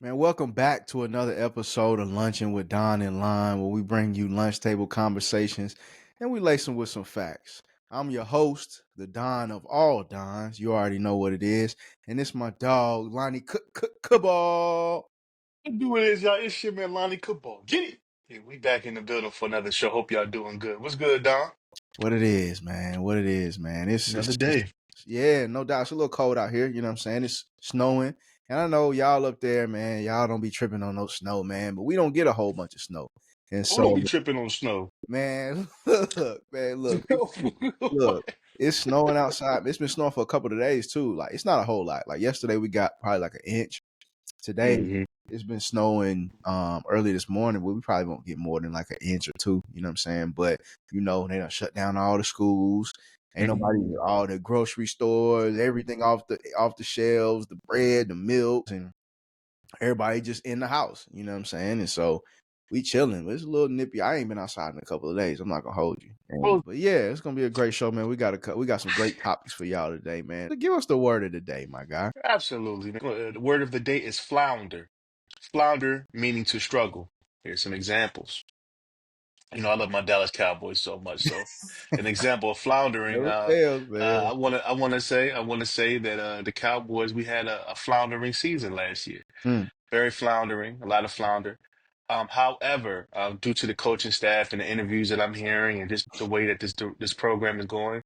Man, welcome back to another episode of Lunching with Don and Lon, where we bring you lunch table conversations and we lace them with some facts. I'm your host, the Don of all Dons. You already know what it is. And it's my dog, Lonnie Cabal. Do it is y'all. It's your man Lonnie Cabal. Get it. Yeah, we back in the building for another show. Hope y'all doing good. What's good, Don? What it is, man. What it is, man. Another day. Yeah, no doubt. It's a little cold out here. You know what I'm saying? It's snowing. And I know y'all up there, man, y'all don't be tripping on no snow, man, but we don't get a whole bunch of snow. And Who don't so, be tripping on snow? man, look, it's snowing outside. It's been snowing for a couple of days too. Like it's not a whole lot. Like yesterday we got probably like an inch. Today Mm-hmm. it's been snowing early this morning, but we probably won't get more than like an inch or two, you know what I'm saying? But they done shut down all the schools. Ain't nobody all the grocery stores, everything off the shelves, the bread, the milk, and everybody just in the house, you know what I'm saying? And so we chilling. It's a little nippy. I ain't been outside in a couple of days. I'm not gonna hold you. Well, But yeah, it's gonna be a great show, man. We got some great topics for y'all today, man. So give us the word of the day, my guy. absolutely. The word of the day is flounder. Flounder meaning to struggle. Here's some examples. I love my Dallas Cowboys so much. So, an example of floundering. Never fails, I man. want to say that the Cowboys we had a floundering season last year. Mm. Very floundering, a lot of flounder. However, due to the coaching staff and the interviews that I'm hearing, and just the way that this program is going,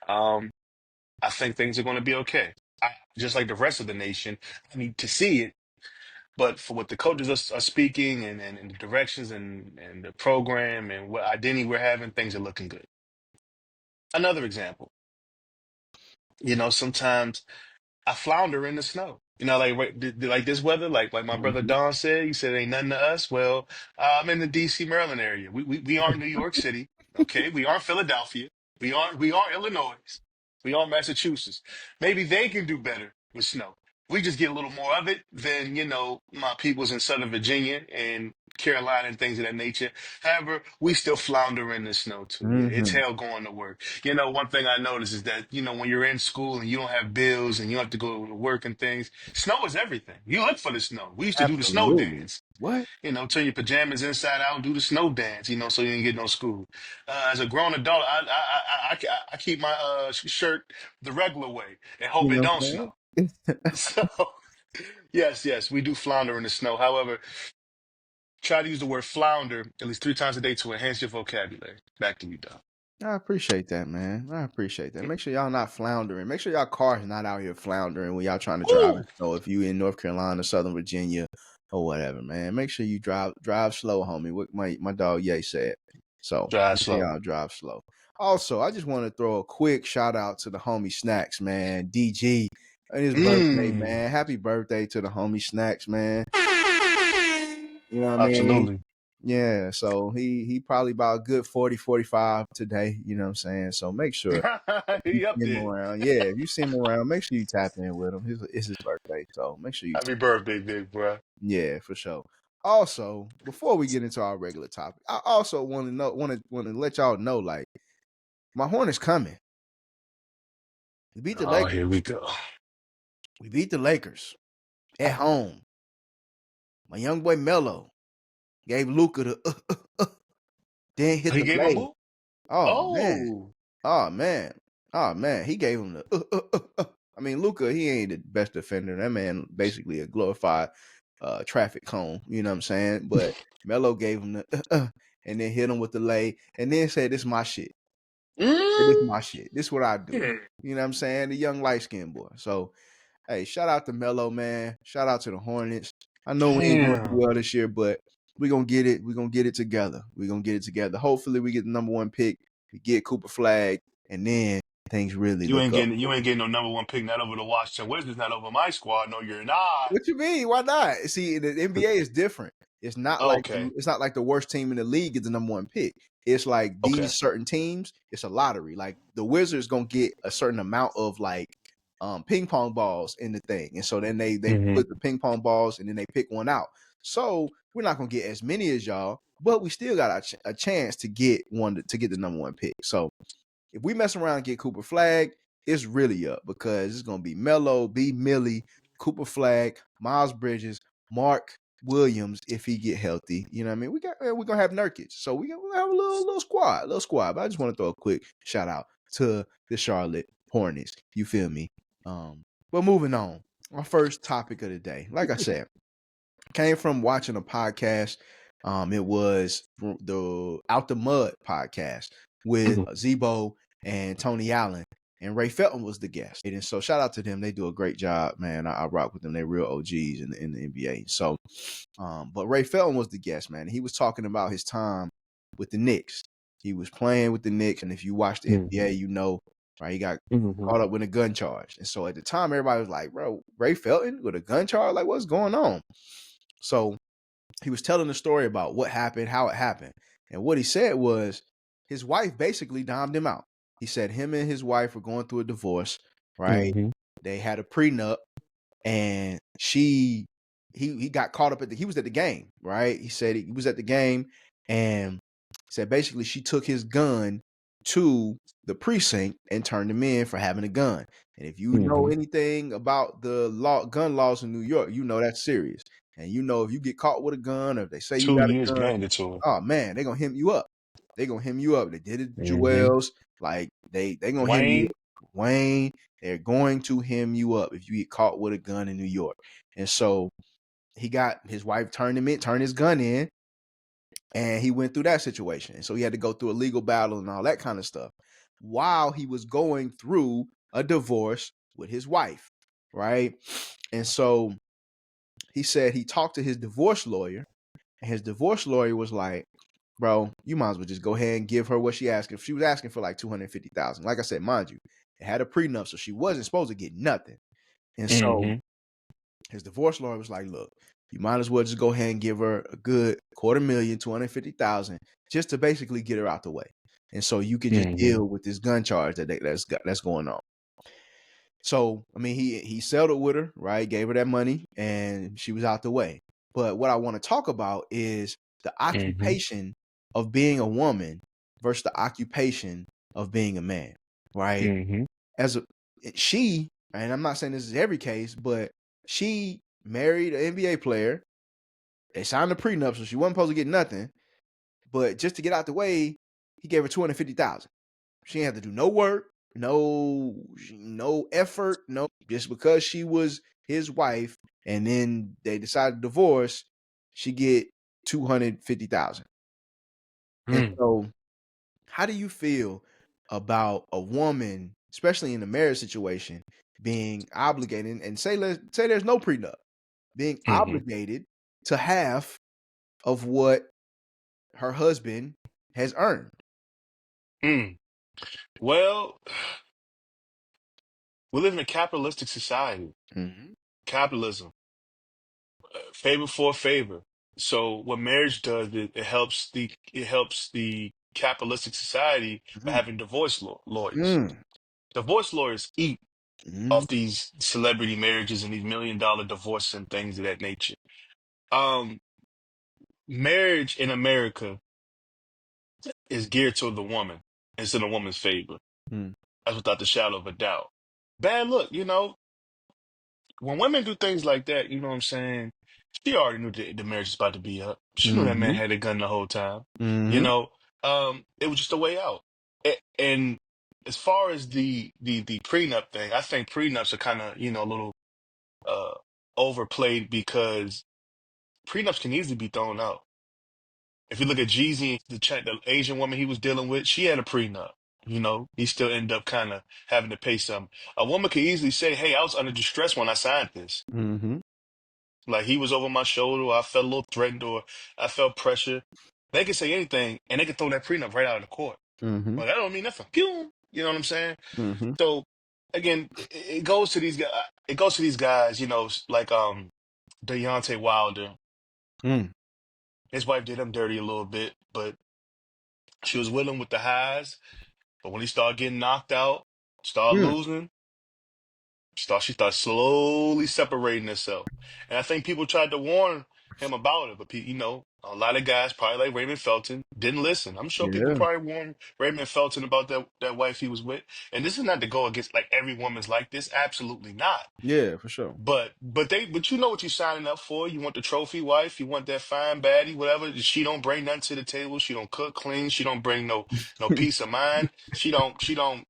um, I think things are going to be okay. Just like the rest of the nation, I need to see it. But for what the coaches are speaking and the directions and the program and what identity we're having, things are looking good. Another example, sometimes I flounder in the snow. Like like this weather, like my brother Mhm. Don said, he said ain't nothing to us. Well, I'm in the D.C. Maryland area. We aren't New York City, okay? We aren't Philadelphia. We aren't Illinois. We aren't Massachusetts. Maybe they can do better with snow. We just get a little more of it than my peoples in Southern Virginia and Carolina and things of that nature. However, we still flounder in the snow too. It's Mhm. hell going to work. One thing I noticed is that, when you're in school and you don't have bills and you have to go to work and things, snow is everything. You look for the snow. We used to do the snow Absolutely. dance. What? Turn your pajamas inside out and do the snow dance, so you didn't get no school. As a grown adult, I keep my shirt the regular way and You hope it know don't what snow. I'm saying? So, yes, we do flounder in the snow. However, try to use the word flounder at least 3 times a day to enhance your vocabulary. Back to you, Doc. I appreciate that, man. I appreciate that. Make sure y'all not floundering. Make sure y'all cars not out here floundering when y'all trying to drive. Ooh, So if you in North Carolina, Southern Virginia, or whatever, man, make sure you drive slow, homie. What my dog Ye said. So drive make sure slow. y'all drive slow. Also, I just want to throw a quick shout out to the homie Snacks, man. DG and his birthday, Mm, man. Happy birthday to the homie Snacks, man. You know what I mean? absolutely. Yeah, so he probably about a good 40, 45 today, you know what I'm saying? So make sure you He up see him there. around. Yeah, if you see him around, make sure you tap in with him. It's his birthday, so make sure you Happy birthday, big bro. yeah, for sure. Also, before we get into our regular topic, I also want to let y'all know, like, my Hornets coming. We beat the Oh, Lakers. here we go. We beat the Lakers at home. My young boy Melo gave Luca the then hit He the gave him lay. who? Oh man. Oh, Oh man. Oh man. He gave him the I mean, Luca, he ain't the best defender. That man basically a glorified traffic cone. You know what I'm saying? But Melo gave him the and then hit him with the lay and then said, "This my shit. This mm. my shit. This what I do." You know what I'm saying? The young light skinned boy. So hey, shout out to Melo, man. Shout out to the Hornets. I know we ain't doing too Damn. well this year, but we're gonna get it. We're gonna get it together. We're gonna get it together. Hopefully we get the number one pick, we get Cooper Flag, and then things really You look ain't up getting you for us. ain't getting no number one pick, not over the Washington Wizards, not over my squad. No, you're not. What you mean? Why not? See, the NBA is different. It's not like Okay. the worst team in the league is the number one pick. It's like Okay. these certain teams. It's a lottery. Like the Wizards gonna get a certain amount of like ping pong balls in the thing, and so then they Hmm. put the ping pong balls and then they pick one out. So we're not gonna get as many as y'all, but we still got a chance to get to get the number one pick. So if we mess around and get Cooper Flag, it's really up because it's gonna be Melo, B Millie, Cooper Flag, Miles Bridges, Mark Williams if he get healthy. You know what I mean? We're gonna have Nurkic. So we're gonna have a little squad. But I just want to throw a quick shout out to the Charlotte Hornets. You feel me? But moving on. Our first topic of the day. Like I said, came from watching a podcast. It was the Out the Mud podcast with Zebo and Tony Allen, and Ray Felton was the guest. And so shout out to them. They do a great job, man. I rock with them. They're real OGs in the NBA. So, but Ray Felton was the guest, man. He was talking about his time with the Knicks. He was playing with the Knicks, and if you watch the NBA, you know, right? He got caught up with a gun charge, and so at the time, everybody was like, "Bro, Ray Felton with a gun charge? Like, what's going on?" So he was telling the story about what happened, how it happened. And what he said was his wife basically domed him out. He said him and his wife were going through a divorce, right? They had a prenup, and he got caught up he was at the game, right? He said he was at the game, and he said basically she took his gun to the precinct and turned him in for having a gun. And if you know anything about the gun laws in New York, you know that's serious. And you know if you get caught with a gun, or if they say you 2 got years a gun, mandatory. oh man, they're gonna hem you up. They're gonna hem you up. They did it to Jewels. Like they gonna hem you up. Wayne, they're going to hem you up if you get caught with a gun in New York. And so he got his wife turned his gun in, and he went through that situation. And so he had to go through a legal battle and all that kind of stuff while he was going through a divorce with his wife, right? And so he said he talked to his divorce lawyer, and his divorce lawyer was like, "Bro, you might as well just go ahead and give her what she asking. She was asking for like $250,000. Like I said, mind you, it had a prenup, so she wasn't supposed to get nothing." And so his divorce lawyer was like, "Look, you might as well just go ahead and give her a good $250,000, $250,000, just to basically get her out the way, and so you can just deal with this gun charge that's going on." So, I mean, he settled with her, right? Gave her that money, and she was out the way. But what I want to talk about is the occupation of being a woman versus the occupation of being a man, right? She, and I'm not saying this is every case, but she married an NBA player. They signed a prenup, so she wasn't supposed to get nothing. But just to get out the way, he gave her $250,000. She didn't have to do no work, no effort, no, just because she was his wife, and then they decided to divorce, she get $250,000. And so, how do you feel about a woman, especially in a marriage situation, being obligated, and say there's no prenup, being obligated to half of what her husband has earned? Well, we live in a capitalistic society. Capitalism, favor for favor. So what marriage does, it helps the capitalistic society by having divorce lawyers. Divorce lawyers eat off these celebrity marriages and these $1 million divorces and things of that nature. Marriage in America is geared toward the woman. It's in the woman's favor. That's without the shadow of a doubt. Bad look, when women do things like that, you know what I'm saying? She already knew the marriage was about to be up. She knew that man had a gun the whole time. It was just a way out. And as far as the prenup thing, I think prenups are kind of, a little overplayed, because prenups can easily be thrown out. If you look at Jeezy, the Asian woman he was dealing with, she had a prenup. He still ended up kind of having to pay something. A woman could easily say, "Hey, I was under distress when I signed this. Like, he was over my shoulder, or I felt a little threatened, or I felt pressure." They could say anything, and they could throw that prenup right out of the court. Well, that don't mean nothing. Pew! You know what I'm saying? So again, it goes to these guys. It goes to these guys. Like Deontay Wilder. His wife did him dirty a little bit, but she was with him with the highs. But when he started getting knocked out, started losing, she started slowly separating herself. And I think people tried to warn him about it, but A lot of guys, probably like Raymond Felton, didn't listen. I'm sure people Yeah. probably warned Raymond Felton about that wife he was with. And this is not to go against like every woman's like this. Absolutely not. Yeah, for sure. But you know what you're signing up for. You want the trophy wife. You want that fine baddie, whatever. She don't bring nothing to the table. She don't cook clean. She don't bring no peace of mind. She don't. She don't.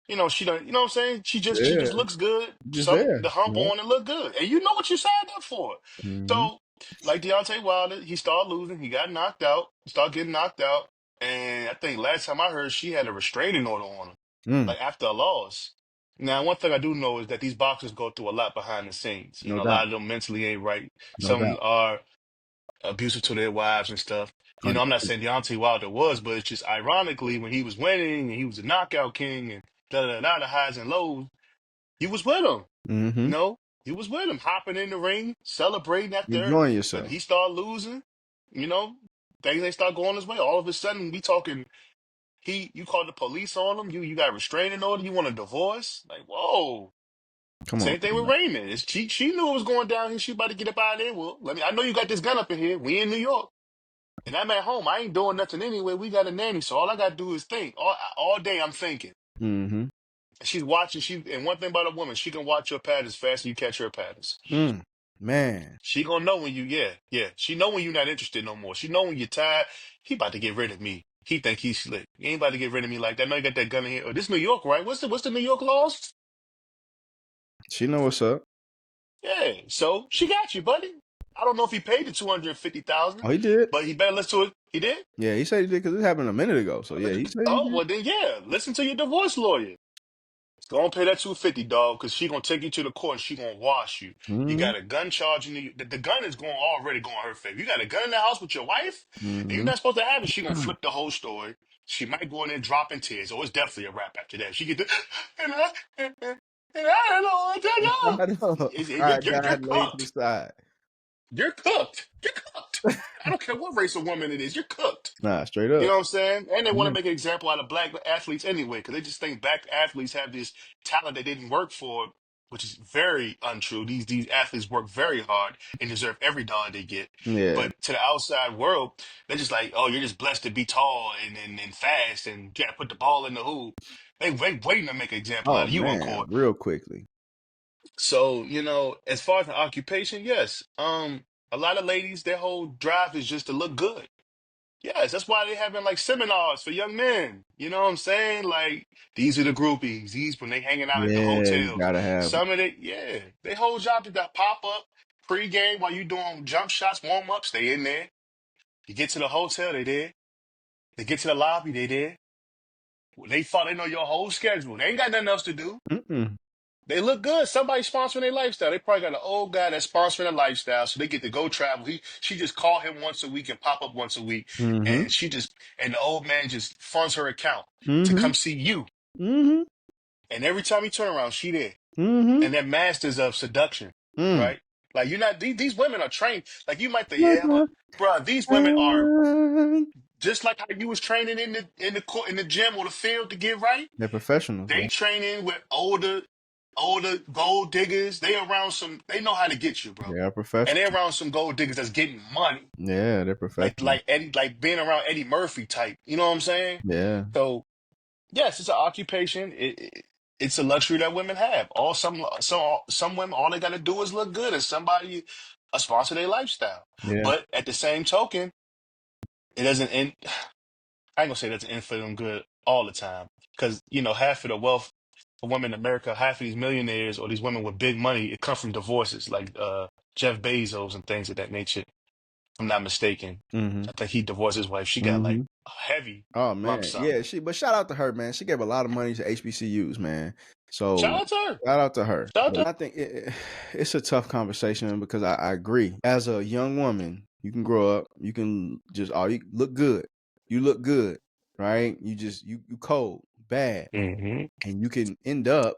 You know what I'm saying? She just Yeah. looks good. Just Something there. to hump Yeah. on and look good. And you know what you signed up for. Mm-hmm. So like Deontay Wilder, he started losing. He got knocked out. Started getting knocked out. And I think last time I heard, she had a restraining order on him, Mm, like after a loss. Now, one thing I do know is that these boxers go through a lot behind the scenes. no A lot doubt. of them mentally ain't right. No Some doubt. are abusive to their wives and stuff. I'm not saying Deontay Wilder was, but it's just ironically when he was winning and he was a knockout king and the highs and lows, he was with him. Mm-hmm. He was with him, hopping in the ring, celebrating after, Enjoying but yourself. he started losing. You know, things ain't start going his way. All of a sudden, we talking. You called the police on him. You got a restraining order. You want a divorce? Like, whoa. Come on. Same thing with Raymond. She knew it was going down here. She about to get up out of there. Well, I know you got this gun up in here. We in New York. And I'm at home. I ain't doing nothing anyway. We got a nanny. So all I got to do is think. All day I'm thinking. Mm-hmm. She's watching. And one thing about a woman, she can watch your patterns faster than you catch her patterns. Man. She gonna know when yeah. She know when you're not interested no more. She know when you're tired. He about to get rid of me. He think he's slick. He ain't about to get rid of me like that. I know you got that gun in here. Oh, this New York, right? What's the New York laws? She know what's up. Yeah. So she got you, buddy. I don't know if he paid the 250,000, Oh, he did? but he better listen to it. He did? Yeah, he said he did because it happened a minute ago. So, yeah, he said he Oh, did. well then yeah. Listen to your divorce lawyer. Go and pay that 250, dog, because she gonna take you to the court and she gonna wash you. You Mm-hmm. got a gun charge in the gun is going already going her favor. You got a gun in the house with your wife, and you're Mm-hmm. not supposed to have it. She gonna flip the whole story. She might go in there dropping tears. Oh, it's definitely a wrap after that. She get the and I don't know what to know. Pride up. Pride You're God laid to the cooked. side. You're cooked. You're cooked. I don't care what race of woman it is. You're cooked. Nah, straight You up. know what I'm saying? And they want to Yeah. make an example out of black athletes anyway, because they just think black athletes have this talent they didn't work for, which is very untrue. These athletes work very hard and deserve every dollar they get. Yeah. But to the outside world, they're just like, oh, you're just blessed to be tall and fast and you got to put the ball in the hoop. They waiting to make an example out Oh, of you on man. court. Real quickly. So, as far as an occupation, yes. A lot of ladies, their whole drive is just to look good. Yes, that's why they having like seminars for young men. You know what I'm saying? Like these are the groupies. These when they hanging out at the Yeah, you hotels. gotta have it. Some of it, yeah, they whole job to that pop up pre-game while you doing jump shots, warm ups. They in there. You get to the hotel, they there. They get to the lobby, they there. They know your whole schedule. They ain't got nothing else to do. Mm-mm. They look good. Somebody sponsoring their lifestyle. They probably got an old guy that's sponsoring a lifestyle, so they get to go travel. She just call him once a week and pop up once a week, Mm-hmm. and the old man just funds her account to Mm-hmm. come see you. Mm-hmm. And every time you turn around, she there. Mm-hmm. And they're masters of seduction, Mm. right? Like you're not. These women are trained. Like you might think, yeah, but bruh, these women are just like how you was training in the court in the gym or the field to get right. They're professionals, They bro. training with older gold diggers. They know how to get you, bro. They are And they're professionals. around some gold diggers that's getting money. Yeah, they're Like professionals. like Eddie, like being around Eddie Murphy type. You know what I'm saying? Yeah. So yes, it's an occupation. It's a luxury that women have. Some women, all they gotta do is look good and somebody sponsor their lifestyle. Yeah. But at the same token, it doesn't end. I ain't gonna say that's an for them good all the time, because half of the wealth of women in America, half of these millionaires or these women with big money, it comes from divorces, like Jeff Bezos and things of that nature. If I'm not mistaken. Mm-hmm. I think he divorced his wife. She got Mm-hmm. like a heavy Oh lump man, sum. yeah. But shout out to her, man. She gave a lot of money to HBCUs, man. So Shout out to her. shout out to her. Shout out to But I think it's a tough conversation because I agree. As a young woman, you can grow up. You can just you look good. You look good, right? You cold, bad, her. Hmm. and you can end up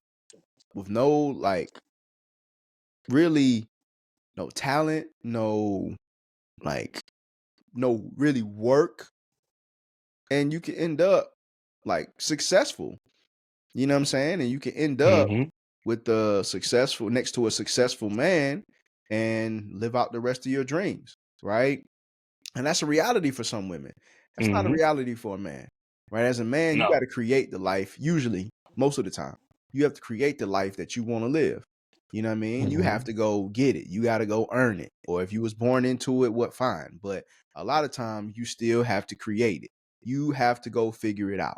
with no like really no talent, no like no really work, and you can end up like successful. You know what I'm saying? And you can end up Hmm. with next to a successful man and live out the rest of your dreams, right? And that's a reality for some women. That's not a Mm-hmm. reality for a man, right? As a man, you got No. to create the life, usually, most of the time. You have to create the life that you want to live. You know what I mean? You have Mm-hmm. to go get it. You got to go earn it. Or if you was born into it, what fine. But a lot of times you still have to create it. You have to go figure it out,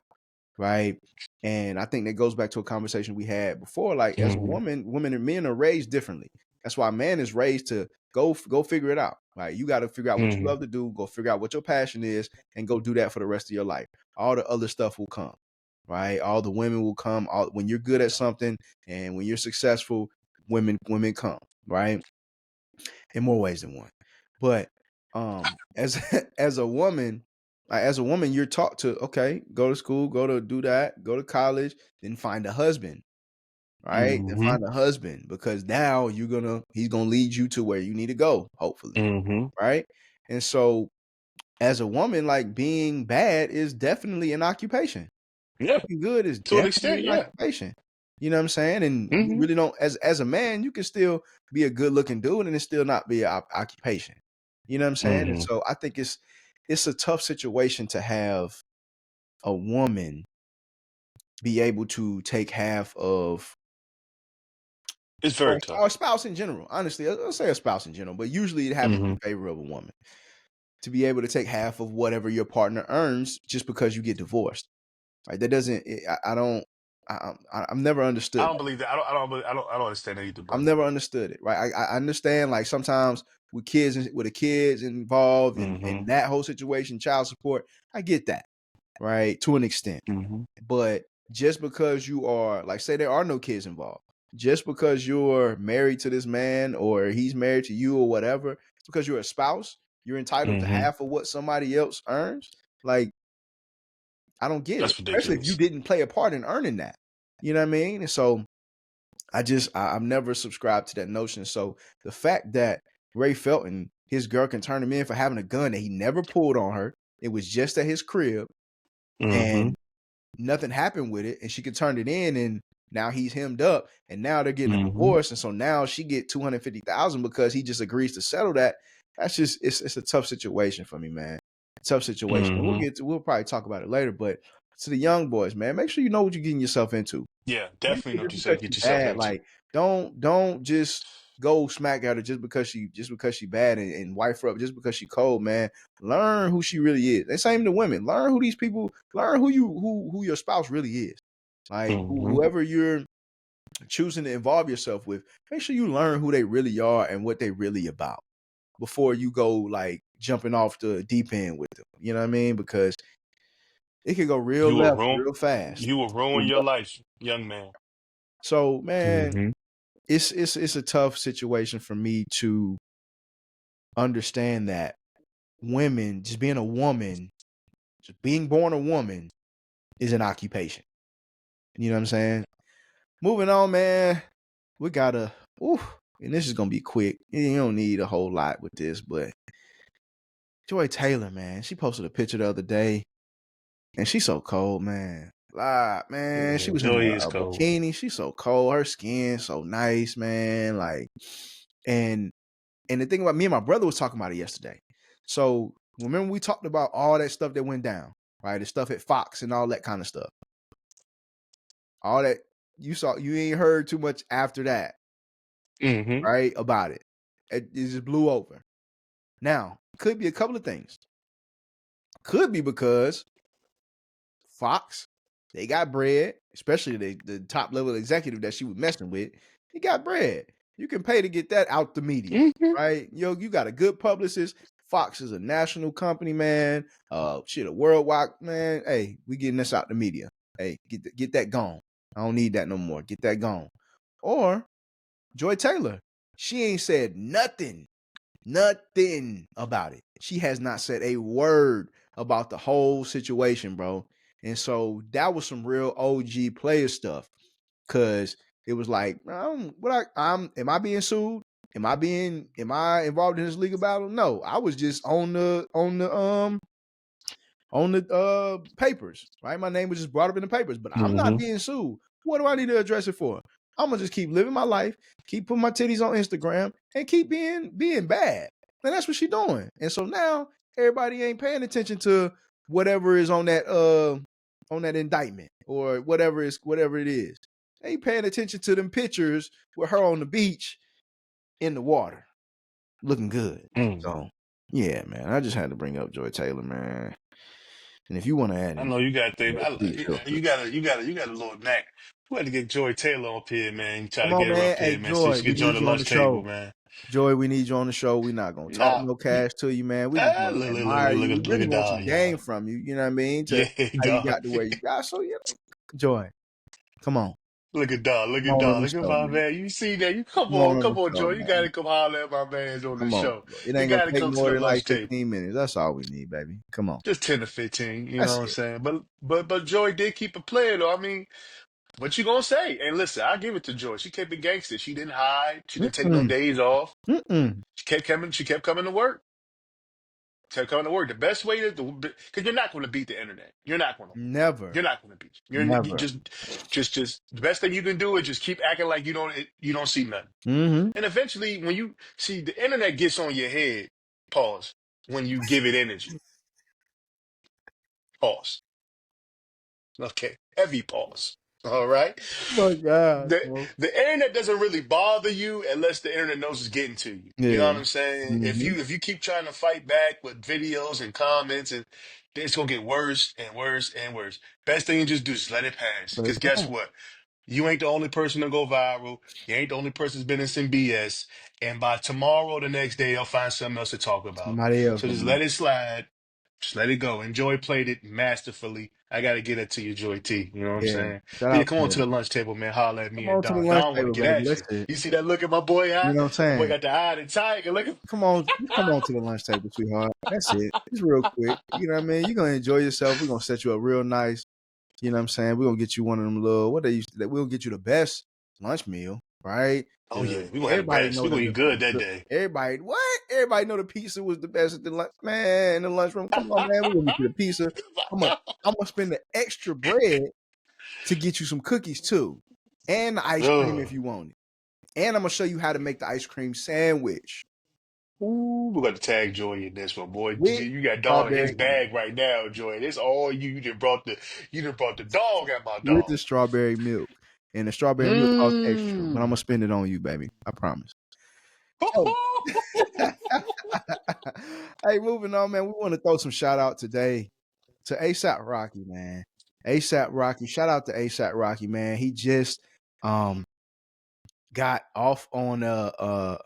right? And I think that goes back to a conversation we had before. Like as a Mm-hmm. woman, women and men are raised differently. That's why a man is raised to go figure it out. Right? You got to figure out what you Mm-hmm. love to do, go figure out what your passion is, and go do that for the rest of your life. All the other stuff will come. Right? All the women will come. When you're good at something and when you're successful, women come. Right? In more ways than one. But as as a woman, you're taught to, okay, go to school, go to do that, go to college, then find a husband, right? Then Mm-hmm. find a husband, because now he's gonna lead you to where you need to go, hopefully, Mm-hmm. right? And so as a woman, like, being bad is definitely an occupation. Yeah. Looking good is To an definitely extent, an yeah. occupation. You know what I'm saying? And you Mm-hmm. really don't, as a man, you can still be a good looking dude and it still not be an occupation. You know what I'm saying? And Mm-hmm. so I think it's a tough situation to have a woman be able to take half of, It's very or a tough. spouse in general. Honestly, I'll say a spouse in general, but usually it happens Mm-hmm. in favor of a woman, to be able to take half of whatever your partner earns just because you get divorced. Right? That doesn't. I don't. I've never I understood don't that. believe that. I don't understand that either, I've bro. never understood it. Right? I understand, like, sometimes with the kids involved Mm-hmm. and that whole situation, child support. I get that, right, to an extent. Mm-hmm. But just because you are, like, say there are no kids involved, just because you're married to this man or he's married to you or whatever, because you're a spouse, you're entitled to Mm-hmm. half of what somebody else earns. Like, I don't get it, That's especially if you ridiculous. didn't play a part in earning that. You know what I mean? And so I've never subscribed to that notion. So the fact that Ray Felton, his girl, can turn him in for having a gun that he never pulled on her, it was just at his crib, Mm-hmm. and nothing happened with it, and she could turn it in, and now he's hemmed up, and now they're getting a Mm-hmm. divorce, and so now she get $250,000 because he just agrees to settle that. That's just, it's a tough situation for me, man. Tough situation. And Mm-hmm. we'll probably talk about it later, but to the young boys, man, make sure you know what you're getting yourself into. Yeah, Make definitely sure know what just you say. because Get she's yourself bad, into. like, don't just go smack at her just because she bad, and wife her up just because she cold, man. Learn who she really is. And same to women. Learn who these people. Learn who your spouse really is. Like, Mm-hmm. whoever you're choosing to involve yourself with, make sure you learn who they really are and what they really about before you go, like, jumping off the deep end with them. You know what I mean? Because it can go real You will left ruin. real fast. You will ruin your life, young man. So, man, Mm-hmm. it's a tough situation for me to understand that women, just being a woman, just being born a woman, is an occupation. You know what I'm saying? Moving on, man. We gotta, ooh, and this is gonna be quick. You don't need a whole lot with this, but Joy Taylor, man, she posted a picture the other day, and she's so cold, man. Man, she Yeah, was in Joey is a cold. bikini. She's so cold. Her skin so nice, man. Like, and the thing about, me and my brother was talking about it yesterday. So remember we talked about all that stuff that went down, right? The stuff at Fox and all that kind of stuff. All that you ain't heard too much after that, Mm-hmm. right? About it. It just blew over. Now, could be a couple of things. Could be because Fox, they got bread, especially the top level executive that she was messing with. He got bread. You can pay to get that out the media, Mm-hmm. right? Yo, you got a good publicist. Fox is a national company, man. Shit, a worldwide, man. Hey, we getting this out the media. Hey, get that gone. I don't need that no more. Get that gone. Or Joy Taylor, she ain't said nothing about it. She has not said a word about the whole situation, bro. And so that was some real OG player stuff. Cause it was like, am I being sued? Am I involved in this legal battle? No, I was just on the papers, right? My name was just brought up in the papers, but I'm not Mm-hmm. being sued. What do I need to address it for? I'm gonna just keep living my life, keep putting my titties on Instagram, and keep being bad. And that's what she's doing. And so now Everybody ain't paying attention to whatever is on that indictment or whatever it is. They ain't paying attention to them pictures with her on the beach in the water, looking good. So yeah, man, I just had to bring up Joy Taylor, man. And if you want to add I in, know you got things. please feel free. You got a little knack. We had to get Joy Taylor up here, man. You try Come to on, get her man. up Hey, here, man, so Joy, she we can join need the you on the lunch table, show. man. Joy, we need you on the show. We're not gonna talk Nah, no cash to you, man. We just want to admire you. We look really at want dog, some game y'all. from you. You know what I mean? To Yeah, how you dog. got to where you got. So yeah, Joy, come on, Look at dog. Look come at on on dog. the Look at show, my man. man. You see that? You Come on on come the on, show, Joy. You man. gotta come holler at my man on the Come on, show. bro. It You ain't gonna gotta take come to more the than like lunch table. 15 minutes. That's all we need, baby. Come on. Just 10 to 15. You know That's what I'm it. saying? But Joy did keep it playing though. I mean, what you gonna say? And listen, I give it to Joy. She kept it gangster. She didn't hide. She didn't take no Mm-mm. days off. Mm-mm. She kept coming. She kept coming to work. Kept coming to work. The best way to do, because you're not going to beat the internet. You're not going to. Never. You're not going to beat. You Never. just the best thing you can do is just keep acting like you don't see nothing. Mm-hmm. And eventually, when you see the internet gets on your head, pause. When you give it energy, pause. Okay, heavy pause. All right. Oh my God, the bro. the internet doesn't really bother you unless the internet knows it's getting to you. You know Yeah. what I'm saying? Mm-hmm. If you keep trying to fight back with videos and comments, and it's gonna get worse and worse and worse. Best thing you just do is let it pass. But Because guess what? You ain't the only person to go viral. You ain't the only person that's been in some BS. And by tomorrow or the next day, they'll find something else to talk about. somebody else So gonna just be. let it slide. Just let it go. Enjoy played it masterfully. I got to get it to you, Joy T. You know what I'm Yeah. saying? Shout But yeah, out come to on the to the lunch table, man. Holler at come me and on to the Don. Cause lunch I don't want to table, get baby. at you. Listen. You see that look in my boy You eye? know what I'm My boy saying? got the eye of the tiger. Look at Come on to the lunch table, sweetheart. That's it. It's real quick. You know what I mean? You're gonna enjoy yourself. We're gonna set you up real nice. You know what I'm saying? We're gonna get you one of them little what they used to we'll get you the best lunch meal, right? oh yeah, we gonna have the Everybody best. know We that gonna eat the good that pizza, day. everybody what? Everybody know the pizza was the best at the lunch man in the lunchroom. Come on, man. We're gonna get you the pizza. I'm gonna spend the extra bread to get you some cookies too. And the ice cream if Ugh. you want it. And I'm gonna show you how to make the ice cream sandwich Ooh, we got to tag Joy in this one, boy. with You got Don in his strawberry bag right now, Joy. This all you. You done brought the dog at my with the dog. strawberry milk. And the strawberry milk costs extra, but I'm Mmm. gonna spend it on you, baby. I promise. So, hey, moving on, man. We want to throw some shout out today to ASAP Rocky, man. ASAP Rocky. Shout out to ASAP Rocky, man. He just um got off on a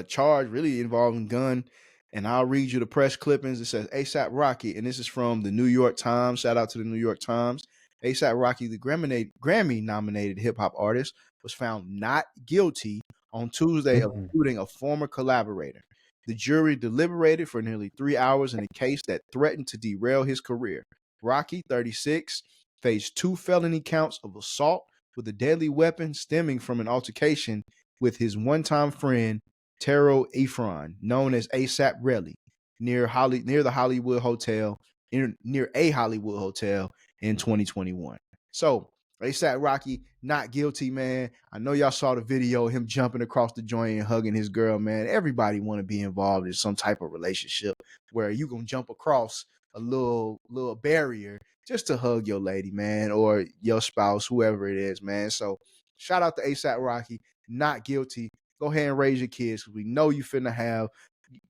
charge really involving gun. And I'll read you the press clippings. It says ASAP Rocky, and this is from the New York Times. Shout out to the New York Times. ASAP Rocky, the Grammy nominated hip hop artist, was found not guilty on Tuesday of Mm. shooting a former collaborator. The jury deliberated for nearly 3 hours in a case that threatened to derail his career. Rocky, 36, faced 2 felony counts of assault with a deadly weapon stemming from an altercation with his one-time friend Taro Ephron, known as ASAP Relly, near the Hollywood Hotel, near a Hollywood hotel in 2021. So ASAP Rocky not guilty, man. I know y'all saw the video of him jumping across the joint and hugging his girl, man. Everybody want to be involved in some type of relationship where you gonna jump across a little barrier just to hug your lady, man, or your spouse, whoever it is, man. So shout out to ASAP Rocky, not guilty. Go ahead and raise your kids because we know you finna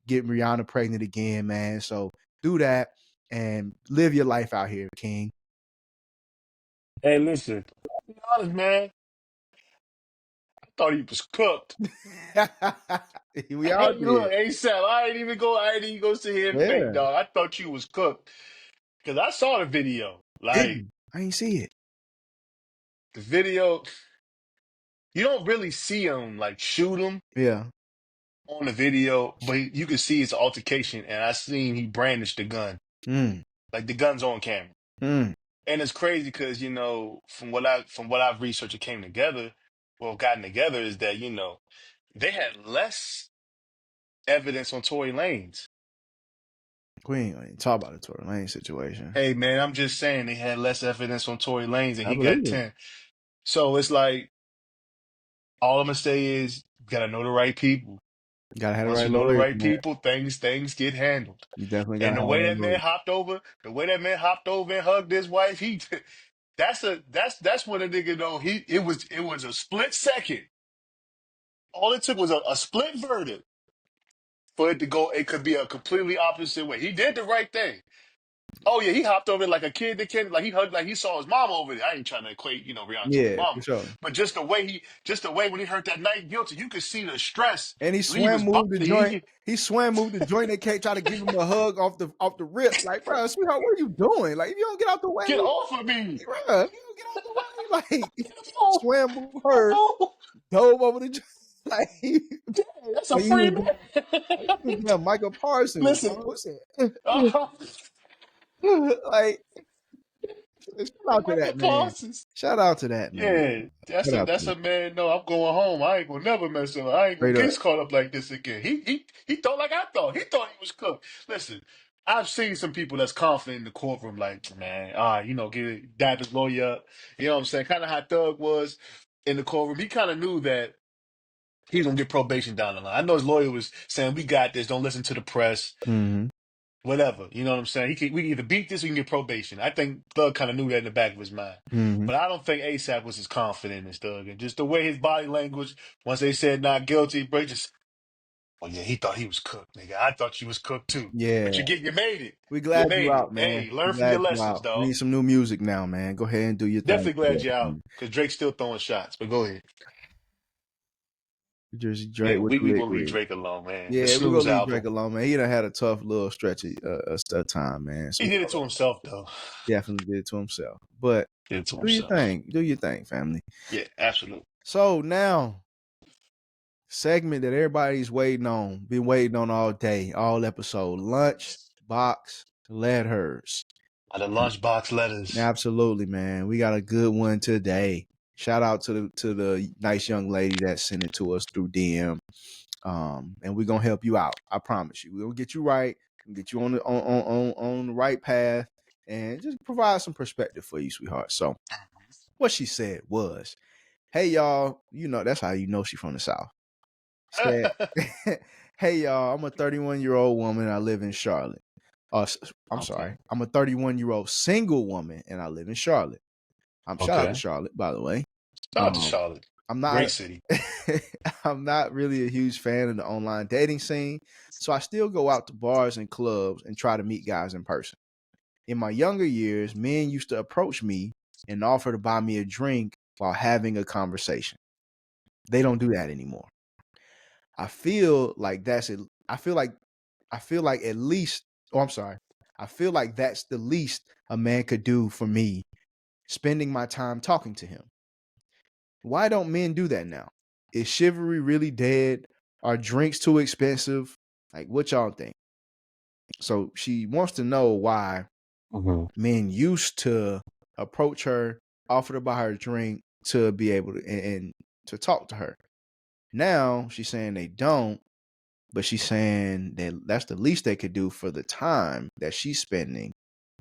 get Rihanna pregnant again, man. So do that and live your life out here, King. Hey, listen. Be honest, man. I thought he was cooked. We all Hey, did. look, ASAP. I ain't even go sit here and fake, Yeah. dog. I thought you was cooked because I saw the video. Like Didn't. I ain't see it. the video, you don't really see him like shoot him Yeah. on the video, but you can see his altercation, and I seen he brandished the gun, Mm. like the gun's on camera. Mm. And it's crazy because from what I've researched, it came together. Well, gotten together is that they had less evidence on Tory Lanez. We ain't gonna even talk about the Tory Lane situation. Hey man, I'm just saying they had less evidence on Tory Lanez, and I he got believe it. 10. So it's like all I'm gonna say is you gotta know the right people. Gotta have the Once right you know the lawyers, right man. people, things get handled. You definitely And gotta have the right lawyers. the way that man hopped over and hugged his wife, he that's when a nigga know it was a split second. All it took was a split verdict for it to go. It could be a completely opposite way. He did the right thing. Oh yeah, he hopped over like a kid that kid, like he hugged, like he saw his mom over there. I ain't trying to equate, Rihanna to his Yeah, for mama, sure. but just the way when he heard that night guilty, you could see the stress And he leave swam his moved the body. joint. He swam moved the joint. They can't try to give him a hug off the rip. Like, bro, sweetheart, what are you doing? Like, if you don't get out the way, Get off of me! bro, if you don't get out the way, like Oh, swam moved her, oh, dove over the joint. Like, that's a like you free was man. like you was damn Michael Parsons, Listen, bro. What's uh, like, shout out to Michael that man. Parsons. Shout out to that man. Yeah, that's Shout a out to that's him. a man. No, I'm going home. I ain't gonna never mess with him. I ain't gonna Straight get up. his caught up like this again. He thought like I thought. He thought he was cooked. Listen, I've seen some people that's confident in the courtroom, like man, dab his lawyer up. You know what I'm saying? Kind of how Thug was in the courtroom. He kind of knew that he was gonna get probation down the line. I know his lawyer was saying, "We got this. Don't listen to the press." Mm-hmm. Whatever, you know what I'm saying? We can either beat this or we can get probation. I think Thug kind of knew that in the back of his mind. Mm-hmm. But I don't think ASAP was as confident as Thug. And just the way his body language, once they said not guilty, bro, oh yeah, he thought he was cooked, nigga. I thought you was cooked too. Yeah. But you made it. We You glad you made it. out, man. Hey, We learn from your glad you lessons, out. We dog. need some new music now, man. Go ahead and do your thing. Definitely glad you're out. Because Drake's still throwing shots. But go ahead. Jersey Yeah, Drake with the we gonna leave liquid. Drake alone, man. The Yeah, we're Snooze gonna leave Drake album. alone, man. He done had a tough little stretch of time, man. So He did it to himself though. definitely did it to himself. But Did it to do your himself. thing. Do your thing, family. Yeah, absolutely. So now, segment that everybody's been waiting on all day, all episode. Lunchbox Letters. The Lunchbox Letters. Absolutely, man. We got a good one today. Shout out to the nice young lady that sent it to us through DM. And we're gonna help you out. I promise you. We're gonna get you right, get you on the right path, and just provide some perspective for you, sweetheart. So what she said was, "Hey y'all, that's how you know she from the South." Said, "Hey y'all, I'm a 31-year-old woman. I live in Charlotte. I'm sorry. I'm a 31-year-old single woman, and I live in Charlotte. Shout out to Charlotte, by the way. Shout out to Charlotte. I'm not Great city. I'm not really a huge fan of the online dating scene, so I still go out to bars and clubs and try to meet guys in person. In my younger years, men used to approach me and offer to buy me a drink while having a conversation. They don't do that anymore. I feel like that's it. I feel like at least, oh, I'm sorry. I feel like that's the least a man could do for me, spending my time talking to him. Why don't men do that now? Is chivalry really dead? Are drinks too expensive? Like, what y'all think? So she wants to know why men used to approach her, offer to buy her a drink to be able to and to talk to her. Now she's saying they don't, but she's saying that that's the least they could do for the time that she's spending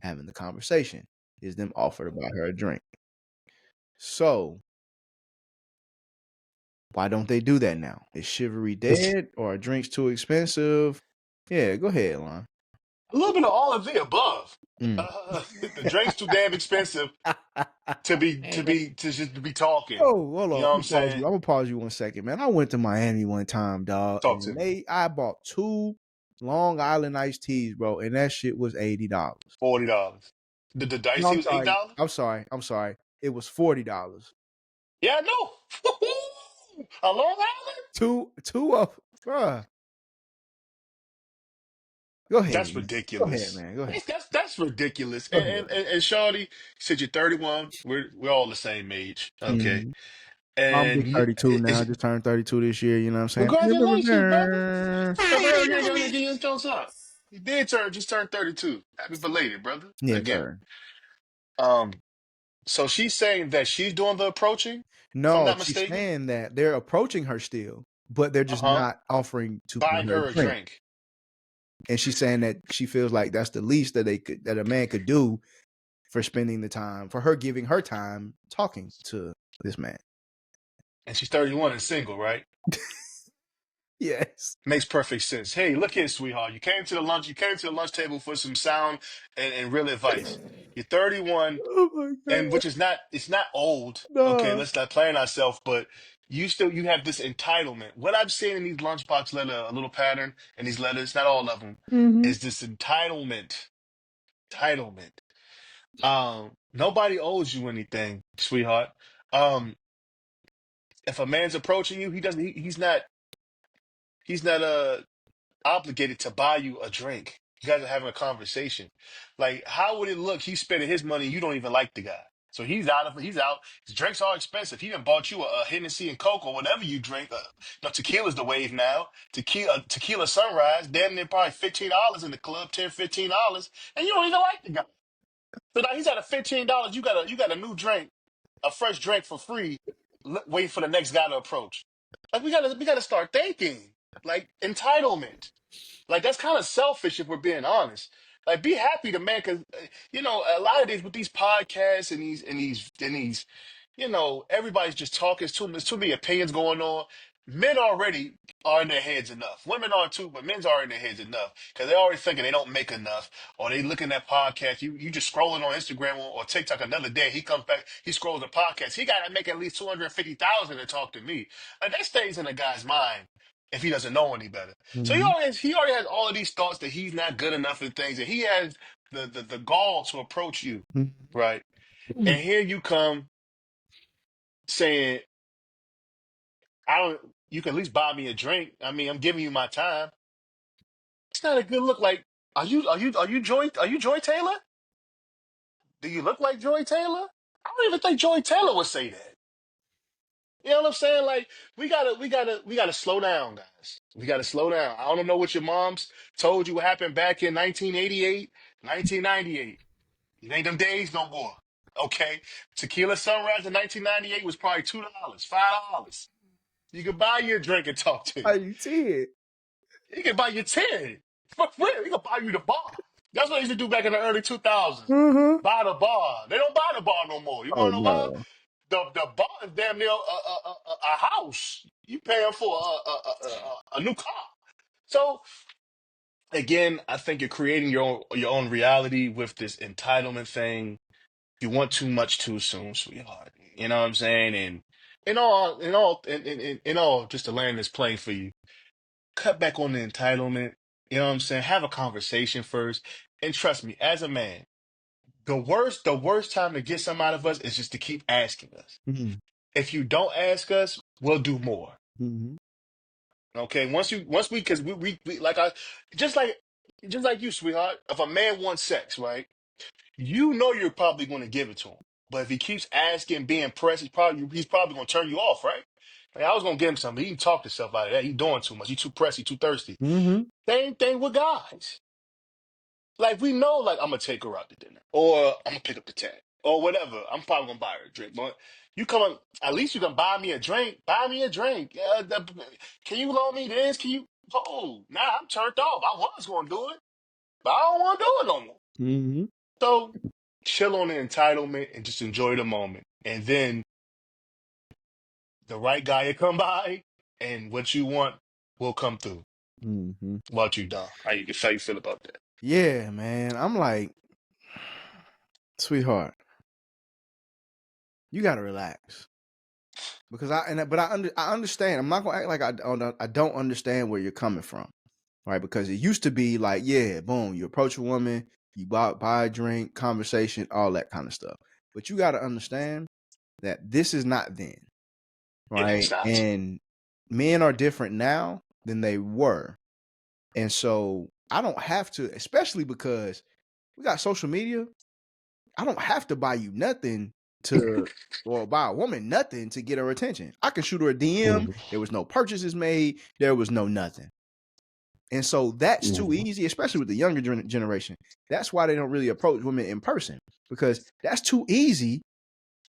having the conversation is them offer to buy her a drink. So why don't they do that now? Is chivalry dead or are drinks too expensive? Yeah, go ahead, Lon. A little bit of all of the above. Mm. The drink's too damn expensive to just be talking. Oh, hold You on. know what I'm I'm saying? gonna pause you 1 second, man. I went to Miami one time, dog, Talk to and me. I bought 2 Long Island iced teas, bro, and that shit was $80. $40. The No, dicey I'm was sorry. $8. I'm sorry. It was $40. Yeah, I know. A Long Island? Two of, bruh. Go ahead, That's man. Go ahead, ridiculous. man. Go ahead. That's ridiculous. Go ahead. And Shawty, you said you're 31. We're all the same age. Okay. Mm-hmm. I'm And big 32 now. I just turned 32 this year. You know what I'm saying? congratulations, brother. Get your Jones up. You did just turn 32. Happy belated, brother. Yeah, Again. turn. Um, so she's saying that she's doing the approaching, if I'm No, not she's mistaken. saying that they're approaching her still, but they're just not offering to buy Buying her her a a drink. drink. And she's saying that she feels like that's the least that that a man could do for spending the time, for her giving her time talking to this man. And she's 31 and single, right? Yes. Makes perfect sense. Hey, look here, sweetheart. You came to the lunch table for some sound and real advice. You're 31, Oh my and god. which is not, it's not old. Okay, No. let's not plan ourselves, but you have this entitlement. What I'm seeing in these lunchbox letter, a little pattern in these letters, not all of them, Mm-hmm. is this entitlement. Entitlement. Nobody owes you anything, sweetheart. Um, if a man's approaching you, he's not obligated to buy you a drink. You guys are having a conversation. Like, how would it look? He's spending his money. You don't even like the guy. So he's out. His drinks are expensive. He done bought you a Hennessy and Coke or whatever you drink. Tequila's the wave now. Tequila Sunrise, damn near probably $15 in the club, $10, $15, and you don't even like the guy. So now he's at a $15. You got a new drink, a fresh drink for free, waiting for the next guy to approach. Like we gotta start thinking like entitlement. Like that's kind of selfish if we're being honest. Like be happy to man, because a lot of these with these podcasts and these, everybody's just talking. There's too many opinions going on. Men already are in their heads enough. Women are too, but men's are in their heads enough because they're already thinking they don't make enough, or they looking at podcasts. You just scrolling on Instagram or TikTok another day. He comes back, he scrolls a podcast. He got to make at least 250,000 to talk to me. Like that stays in a guy's mind if he doesn't know any better. So Mm-hmm. he already has all of these thoughts that he's not good enough and things, and he has the gall to approach you, right? And here you come saying, I don't you can at least buy me a drink. I mean, I'm giving you my time. It's not a good look. Like, are you Joy Taylor? Do you look like Joy Taylor? I don't even think Joy Taylor would say that. You know what I'm saying? Like, we gotta slow down, guys. We gotta slow down. I don't know what your moms told you what happened back in 1988, 1998. It ain't them days no more. Okay? Tequila Sunrise in 1998 was probably $2, $5. You could buy you a drink and talk to Are you. you did? He can buy you 10. For real, he can buy you the bar. That's what they used to do back in the early 2000s. Mm-hmm. Buy the bar. They don't buy the bar no more. You Oh want to know why? no. The bar is damn near a house. You paying for a new car. So again, I think you're creating your own reality with this entitlement thing. You want too much too soon, sweetheart. You know what I'm saying? And in all, just to land this plane for you, cut back on the entitlement. You know what I'm saying? Have a conversation first. And trust me, as a man, the worst time to get some out of us is just to keep asking us. Mm-hmm. If you don't ask us, we'll do more. Mm-hmm. Okay. Because we just like just like you, sweetheart. If a man wants sex, right? You know you're probably going to give it to him. But if he keeps asking, being pressed, he's probably going to turn you off, right? Like, I was going to give him something. He can talk himself out of that. He's doing too much. He's too pressy, too thirsty. Mm-hmm. Same thing with guys. Like we know, like I'm gonna take her out to dinner, or I'm gonna pick up the tab, or whatever. I'm probably gonna buy her a drink. But you come on, at least you can buy me a drink. Buy me a drink. Can you loan me this? Can you? Oh, nah, I'm turned off. I was gonna do it, but I don't want to do it no more. Mm-hmm. So chill on the entitlement and just enjoy the moment, and then the right guy will come by, and what you want will come through. Mm-hmm. What you done? How you feel about that? Yeah, man. I'm like, sweetheart, you gotta relax. Because I understand. I'm not gonna act like I don't understand where you're coming from. Right? Because it used to be like, yeah, boom, you approach a woman, you buy a drink, conversation, all that kind of stuff. But you gotta understand that this is not then. Yeah, Right? it's not. And men are different now than they were. And so I don't have to, especially because we got social media. I don't have to buy you nothing to, or buy a woman nothing to get her attention. I can shoot her a DM. There was no purchases made. There was no nothing. And so that's too easy, especially with the younger generation. That's why they don't really approach women in person, because that's too easy.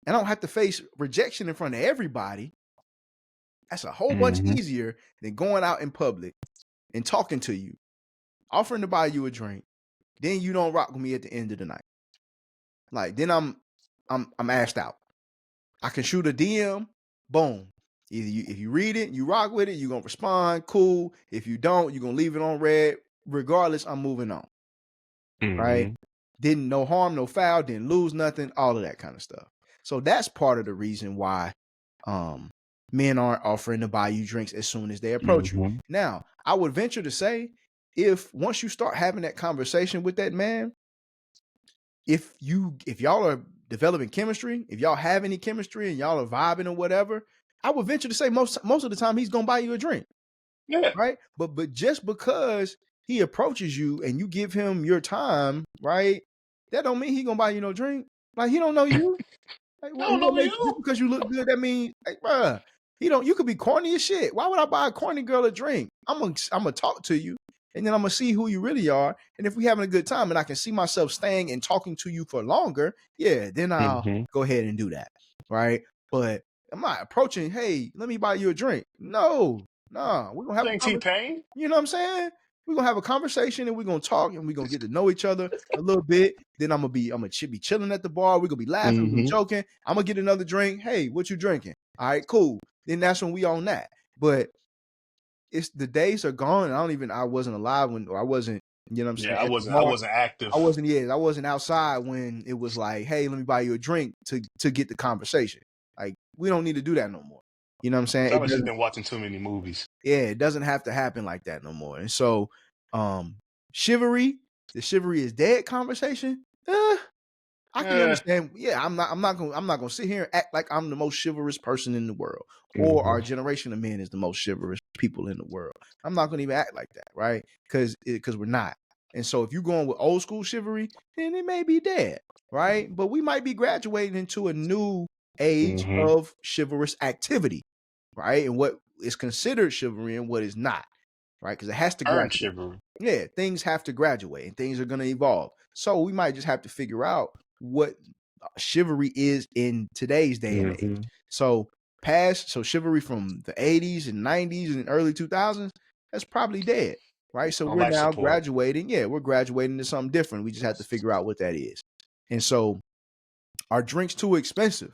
And I don't have to face rejection in front of everybody. That's a whole bunch Mhm. easier than going out in public and talking to you, offering to buy you a drink. Then you don't rock with me at the end of the night. Like then I'm asked out. I can shoot a DM, boom. Either if you read it, you rock with it, you're gonna respond, cool. If you don't, you're gonna leave it on red. Regardless, I'm moving on. Right? Didn't no harm, no foul, didn't lose nothing, all of that kind of stuff. So that's part of the reason why men aren't offering to buy you drinks as soon as they approach you. Now, I would venture to say, if once you start having that conversation with that man, if y'all are developing chemistry, if y'all have any chemistry and y'all are vibing or whatever, I would venture to say most of the time he's gonna buy you a drink. Yeah. Right. But just because he approaches you and you give him your time, right? That don't mean he gonna buy you no drink. Like, he don't know you. Like, I don't what know makes you. just because you look good, that means, like, bruh, you could be corny as shit. Why would I buy a corny girl a drink? I'm gonna talk to you, and then I'm gonna see who you really are. And if we having a good time and I can see myself staying and talking to you for longer, yeah, then I'll go ahead and do that. Right. But I'm not approaching, hey, let me buy you a drink. No, we're gonna have a conversation. T-Pain. You know what I'm saying? We're gonna have a conversation and we're gonna talk and we're gonna get to know each other a little bit. Then I'm gonna be chilling at the bar. We're gonna be laughing, we're gonna be joking. I'm gonna get another drink. Hey, what you drinking? All right, cool. Then that's when we on that. But it's the days are gone. I wasn't alive when, or I wasn't, you know what I'm saying? Yeah, I wasn't active. I wasn't outside when it was like, hey, let me buy you a drink to get the conversation. Like, we don't need to do that no more. You know what I'm saying? I must have been watching too many movies. Yeah, it doesn't have to happen like that no more. And so, chivalry, the chivalry is dead conversation. I can understand. Yeah, I'm not gonna sit here and act like I'm the most chivalrous person in the world, or our generation of men is the most chivalrous people in the world. I'm not gonna even act like that, right? Because we're not. And so, if you're going with old school chivalry, then it may be dead, right? But we might be graduating into a new age of chivalrous activity, right? And what is considered chivalry and what is not, right? Because it has to Earned graduate. chivalry. Yeah, things have to graduate and things are going to evolve. So we might just have to figure out what chivalry is in today's day and age. So chivalry from the 80s and 90s and early 2000s, that's probably dead, right? So we're now graduating. Yeah, we're graduating to something different. We just have to figure out what that is. And so, are drinks too expensive?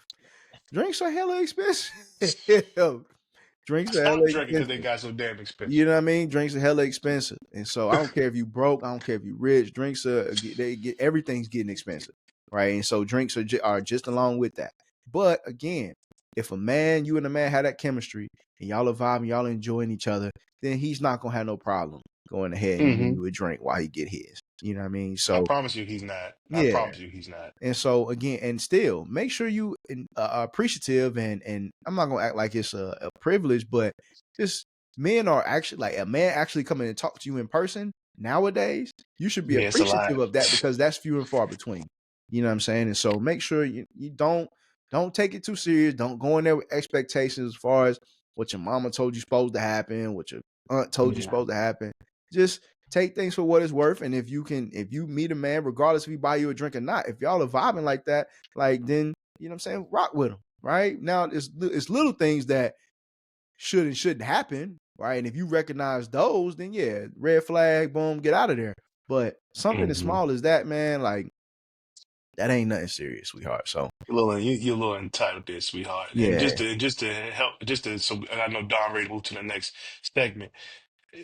Drinks are hella expensive. Drinks are hella Stop drinking because expensive. they got so damn expensive. You know what I mean? Drinks are hella expensive. And so I don't care if you broke, I don't care if you rich. Drinks everything's getting expensive, right? And so drinks are just along with that. But again, if you and a man have that chemistry and y'all are vibing, y'all enjoying each other, then he's not gonna have no problem going ahead and giving you a drink while he get his. You know what I mean? So I promise you he's not. Yeah. I promise you he's not. And so again, and still make sure you are appreciative, and I'm not gonna act like it's a privilege, but just men are actually, like, a man actually coming and talk to you in person nowadays, you should be appreciative of that, because that's few and far between. You know what I'm saying? And so make sure you don't take it too serious. Don't go in there with expectations as far as what your mama told you supposed to happen, what your aunt told you supposed to happen. Just take things for what it's worth. And if you meet a man, regardless if he buy you a drink or not, if y'all are vibing like that, like, then, you know what I'm saying, rock with him, right? Now it's little things that should and shouldn't happen, right? And if you recognize those, then yeah, red flag, boom, get out of there. But something as small as that, man, like, that ain't nothing serious, sweetheart. So You're a little entitled there, sweetheart. Yeah. And just to help, so I know Don ready to move to the next segment.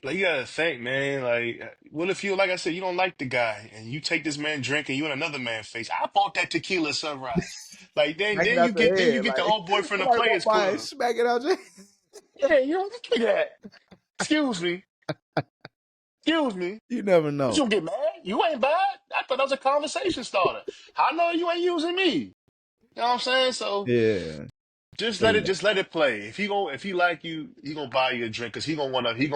Like, you gotta think, man. Like, what if you, like I said, you don't like the guy, and you take this man drink, and you in another man's face? I bought that tequila sunrise. Like, smack it then out you the head, get the like, old boyfriend of somebody walk Players by and Club. smack it out your Yeah, you know, look at that. Excuse me. Excuse me. You never You know. gonna get mad? You ain't bad. I thought that was a conversation starter. I know you ain't using me. You know what I'm saying? So Yeah. just So, let it play. If he like you, he gonna buy you a drink because he gonna wanna have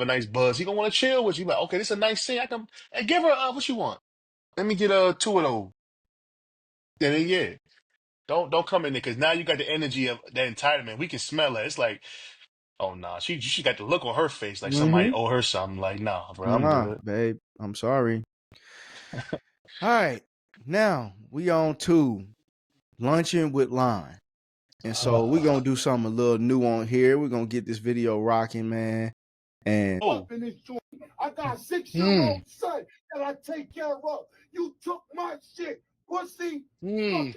a nice buzz. He gonna wanna chill with you. Like, okay, this is a nice scene. I can, hey, give her what you want. Let me get two of those. Then yeah, don't come in there because now you got the energy of the entitlement. We can smell it. It's like, oh nah, she got the look on her face like somebody owe her something. Like, nah, bro, I'm nah, good. babe, I'm sorry. All right, now we on to Lunching with Line. And so we're gonna do something a little new on here. We're gonna get this video rocking, man. And I got a 6-year-old son that I take care of. You took my shit. Pussy.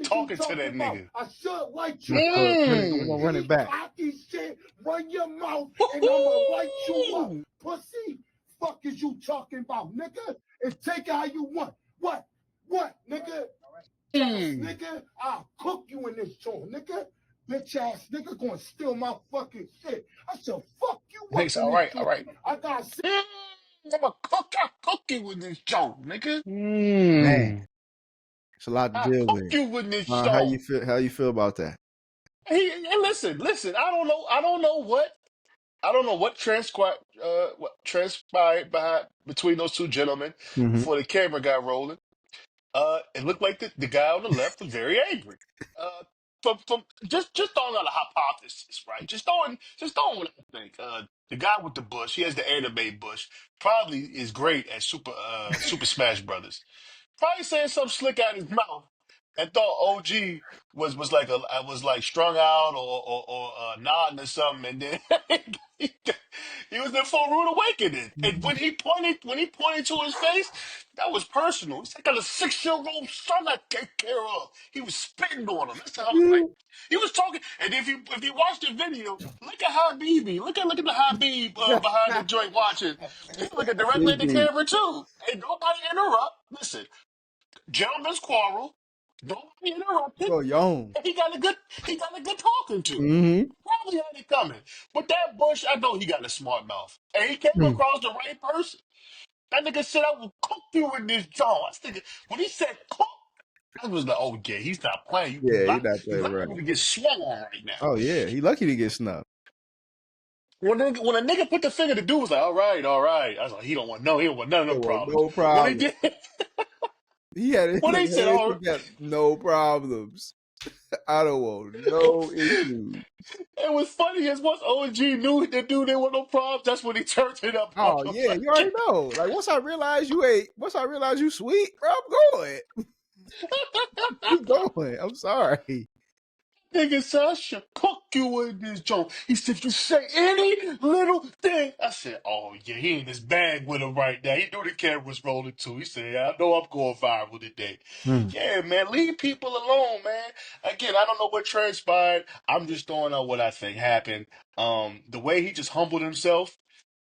Talking to that nigga. I should like you. We're gonna run it back. Cocky shit, run your mouth, and I'ma light you up. Pussy, fuck is you talking about, nigga? And take it how you want. What, nigga? Nigga, I'll cook you in this joint, nigga. Bitch ass nigga gonna steal my fucking shit. I said, fuck you up. Thanks. All right. I got I'm a cookie with this joke, nigga. Man, it's a lot to I deal cook with. you with this How you joke. feel? How you feel about that? Hey, listen. I don't know what transpired between those two gentlemen Mm-hmm. before the camera got rolling. It looked like the guy on the left was very angry. From just throwing out a hypothesis, right? Just throwing what I think. The guy with the bush, he has the anime bush, probably is great at Super Smash Brothers. Probably saying something slick out his mouth and thought OG was like was like strung out or nodding or something, and then he was in full rude awakening. And when he pointed to his face, that was personal. He's like, I got a 6-year-old son I take care of. He was spitting on him. That's how like he was talking. And if you watch the video, look at Habibi. Look at the Habib behind the joint watching. He looking directly at the camera too. Ain't nobody interrupt. Listen, gentlemen's quarrel. Nobody interrupted. Oh, yon. And he got a good talking to. Mm-hmm. Probably had it coming. But that Bush, I know he got a smart mouth. And he came across the right person. That nigga said, I will cook you in this joint. I was thinking, when he said cook, I was like, oh yeah, he's not playing. Yeah, you're not You playing right. liable to get swung on right now. Oh yeah, he lucky to get snubbed. When a nigga put the finger, the dude was like, all right. I was like, he don't want none of them problems. No When he problem. did, He had it. when Like, he said, hey, all he right, got no problems. I don't want no issues. it was funny as once OG knew the dude didn't want no problems, that's when he turned it up on Oh him. yeah, you already know. Like once I realized you sweet, bro, I'm going. Keep going. I'm sorry. Nigga said, I should cook you in this joint. He said, if you say any little thing. I said, oh, yeah, he in his bag with him right now. He knew the camera was rolling too. He said, I know I'm going viral today. Yeah, man, leave people alone, man. Again, I don't know what transpired. I'm just throwing out what I think happened. The way he just humbled himself,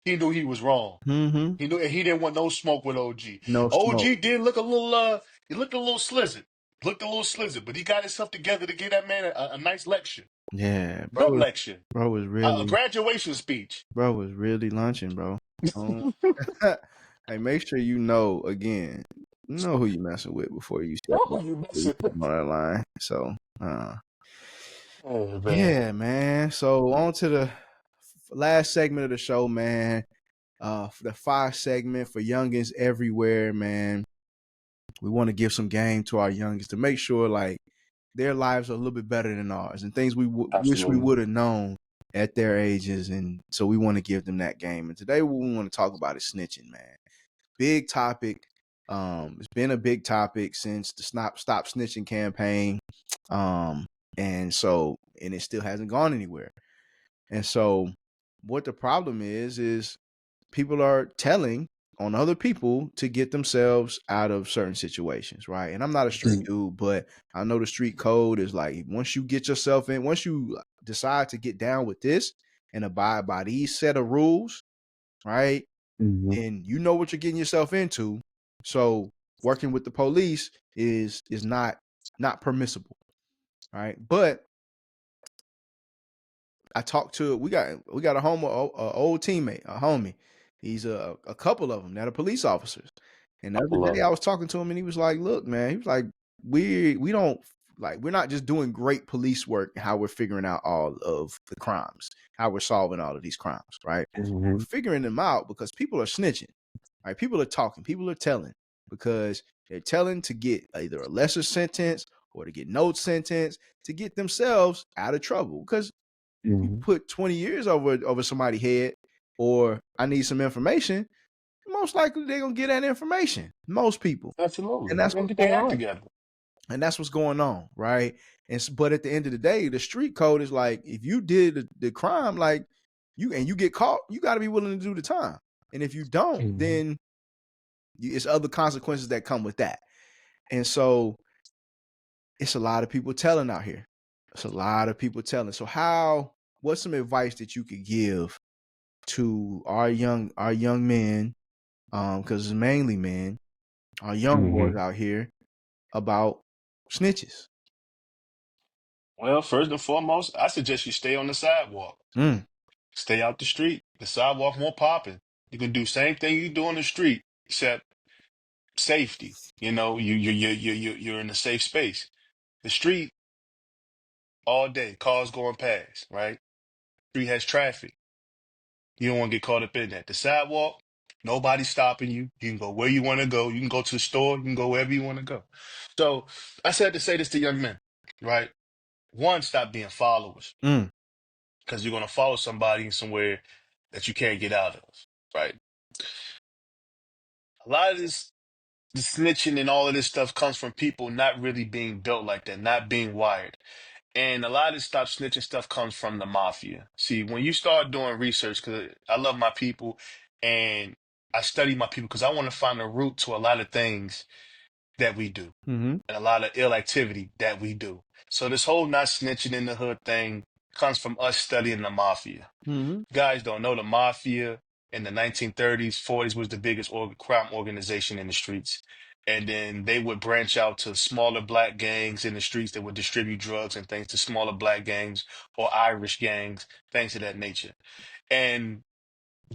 he knew he was wrong. Mm-hmm. He knew he didn't want no smoke with OG. No smoke. OG did look a little he looked a little slizzard. But he got himself together to give that man a nice lecture. Yeah, Good lecture. bro was A really graduation speech. lunching, bro. Hey, make sure you know again. Know who you messing with before you step Oh, you messing. on that line. So, Oh, man. yeah, man. So on to the last segment of the show, man. For the 5 segment for youngins everywhere, man. We want to give some game to our youngins to make sure like their lives are a little bit better than ours and things we wish we would have known at their ages. And so we want to give them that game. And today what we want to talk about is snitching, man. Big topic. It's been a big topic since the Stop Snitching campaign. And it still hasn't gone anywhere. And so what the problem is people are telling on other people to get themselves out of certain situations, right? And I'm not a street dude, but I know the street code is like once you decide to get down with this and abide by these set of rules, right? And you know what you're getting yourself into. So working with the police is not permissible, right? But I talked to we got a old teammate, a homie. He's a couple of them that are police officers. And the other day I was talking to him and he was like, look, man, he was like, we don't like we're not just doing great police work how we're figuring out all of the crimes, how we're solving all of these crimes, right? We're figuring them out because people are snitching, right? People are talking, people are telling because they're telling to get either a lesser sentence or to get no sentence to get themselves out of trouble. Because you put 20 years over somebody's head, or I need some information, most likely they're gonna get that information. Most people. Absolutely. And that's what's Get their going act on. together. And that's what's going on, right? But at the end of the day, the street code is like if you did the crime, like you get caught, you got to be willing to do the time. And if you don't, then it's other consequences that come with that. And so it's a lot of people telling out here. It's a lot of people telling. So what's some advice that you could give to our young men, because it's mainly men, our young boys out here about snitches? Well, first and foremost, I suggest you stay on the sidewalk. Stay out the street. The sidewalk won't popping. You can do same thing you do on the street, except safety. You know, you're in a safe space. The street all day, cars going past, right? Street has traffic. You don't want to get caught up in that. The sidewalk, nobody's stopping you. You can go where you want to go. You can go to the store. You can go wherever you want to go. So I said to say this to young men, right? One, stop being followers, because you're going to follow somebody somewhere that you can't get out of, right? A lot of this snitching and all of this stuff comes from people not really being built like that, not being wired. And a lot of this stop snitching stuff comes from the mafia. See, when you start doing research, because I love my people and I study my people because I want to find a root to a lot of things that we do and a lot of ill activity that we do. So this whole not snitching in the hood thing comes from us studying the mafia. You guys don't know the mafia in the 1930s, 40s was the biggest crime organization in the streets. And then they would branch out to smaller black gangs in the streets that would distribute drugs and things to smaller black gangs or Irish gangs, things of that nature. And